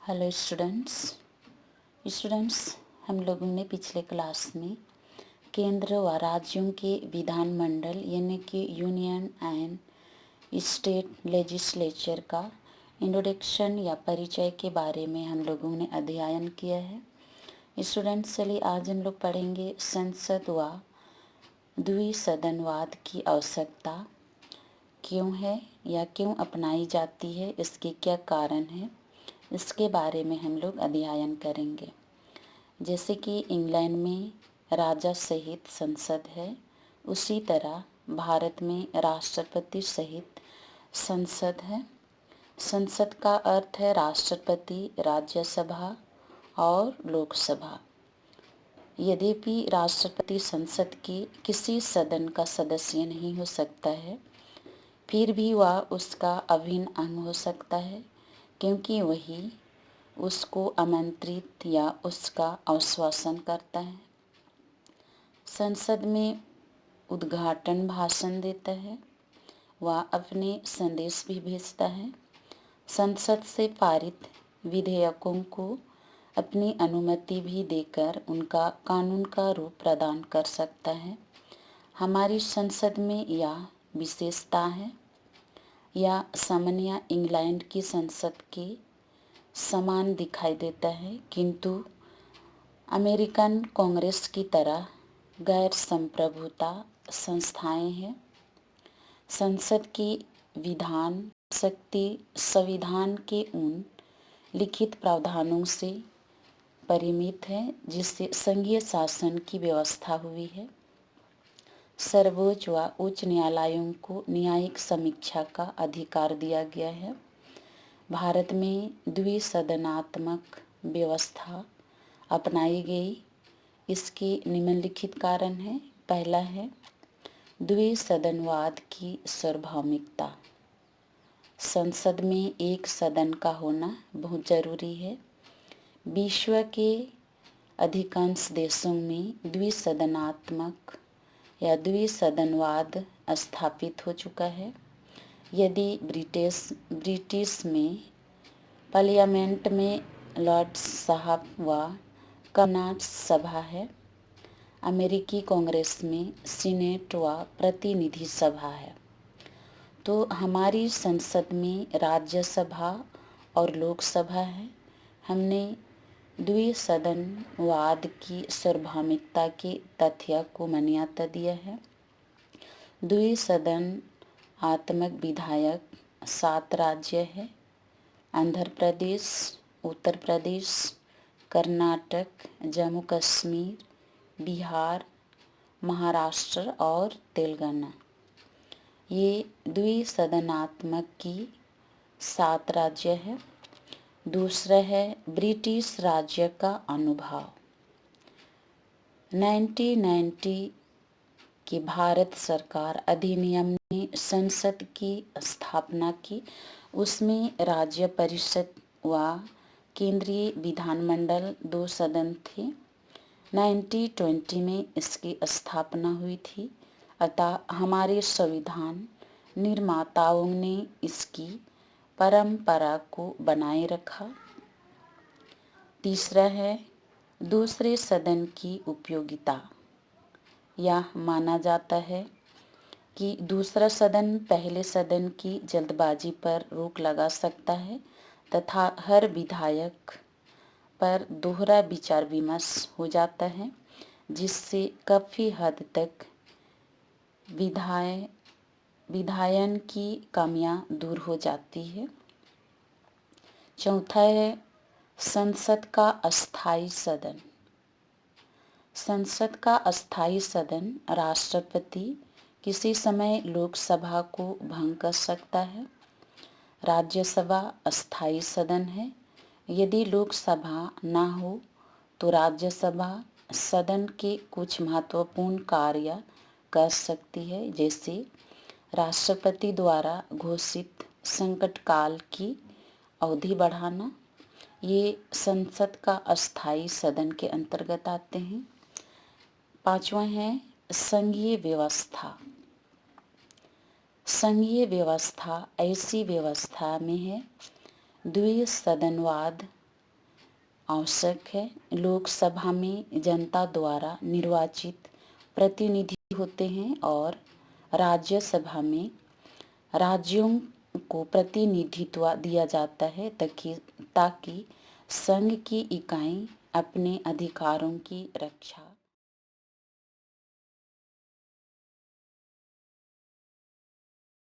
Hello students हम लोगों ने पिछले क्लास में केंद्र व राज्यों के विधानमंडल यानी कि यूनियन एंड स्टेट लेजिस्लेचर का इंट्रोडक्शन या परिचय के बारे में हम लोगों ने अध्ययन किया है। स्टूडेंट्स चलिए आज हम लोग पढ़ेंगे संसद व द्विसदनवाद की आवश्यकता क्यों है या क्यों अपनाई जाती है, इसके क्या कारण है, इसके बारे में हम लोग अध्ययन करेंगे। जैसे कि इंग्लैंड में राजा सहित संसद है, उसी तरह भारत में राष्ट्रपति सहित संसद है। संसद का अर्थ है राष्ट्रपति, राज्यसभा और लोकसभा। यद्यपि राष्ट्रपति संसद के किसी सदन का सदस्य नहीं हो सकता है, फिर भी वह उसका अभिन्न अंग हो सकता है, क्योंकि वही उसको आमंत्रित या उसका आश्वासन करता है। संसद में उद्घाटन भाषण देता है, वह अपने संदेश भी भेजता है। संसद से पारित विधेयकों को अपनी अनुमति भी देकर उनका कानून का रूप प्रदान कर सकता है। हमारी संसद में यह विशेषता है। यह सामान्य इंग्लैंड की संसद के समान दिखाई देता है, किंतु अमेरिकन कांग्रेस की तरह गैर संप्रभुता संस्थाएं हैं। संसद की विधान शक्ति संविधान के उन लिखित प्रावधानों से परिमित है जिससे संघीय शासन की व्यवस्था हुई है। सर्वोच्च व उच्च न्यायालयों को न्यायिक समीक्षा का अधिकार दिया गया है। भारत में द्विसदनात्मक व्यवस्था अपनाई गई। इसके निम्नलिखित कारण हैं। पहला है द्विसदनवाद की सार्वभौमिकता। संसद में एक सदन का होना बहुत जरूरी है। विश्व के अधिकांश देशों में द्विसदनात्मक या द्विसदनवाद स्थापित हो चुका है। यदि ब्रिटिश में पार्लियामेंट में लॉर्ड्स साहब व कम्मन्स सभा है, अमेरिकी कांग्रेस में सीनेट व प्रतिनिधि सभा है, तो हमारी संसद में राज्यसभा और लोकसभा है। हमने द्विसदनवाद की सार्वभौमिकता के तथ्य को मान्यता दिया है। द्विसदन आत्मक विधायक 7 राज्य है: आंध्र प्रदेश, उत्तर प्रदेश, कर्नाटक, जम्मू कश्मीर, बिहार, महाराष्ट्र और तेलंगाना। ये द्विसदनात्मक की 7 राज्य है। दूसरा है ब्रिटिश राज्य का अनुभव। 1990 की भारत सरकार अधिनियम ने संसद की स्थापना की। उसमें राज्य परिषद व केंद्रीय विधानमंडल 2 सदन थे। 1920 में इसकी स्थापना हुई थी। अतः हमारे संविधान निर्माताओं ने इसकी परंपरा को बनाए रखा। तीसरा है दूसरे सदन की उपयोगिता। यह माना जाता है कि दूसरा सदन पहले सदन की जल्दबाजी पर रोक लगा सकता है तथा हर विधायक पर दोहरा विचार विमर्श हो जाता है, जिससे काफ़ी हद तक विधायन की कमियां दूर हो जाती है। चौथा है संसद का अस्थायी सदन। संसद का अस्थायी सदन राष्ट्रपति किसी समय लोकसभा को भंग कर सकता है। राज्यसभा अस्थायी सदन है। यदि लोकसभा ना हो तो राज्यसभा सदन के कुछ महत्वपूर्ण कार्य कर सकती है, जैसे राष्ट्रपति द्वारा घोषित संकट काल की अवधि बढ़ाना। ये संसद का अस्थायी सदन के अंतर्गत आते हैं। पांचवा है संघीय व्यवस्था। संघीय व्यवस्था ऐसी व्यवस्था में है द्विसदनवाद आवश्यक है। लोकसभा में जनता द्वारा निर्वाचित प्रतिनिधि होते हैं और राज्यसभा में राज्यों को प्रतिनिधित्व दिया जाता है ताकि संघ की इकाई अपने अधिकारों की रक्षा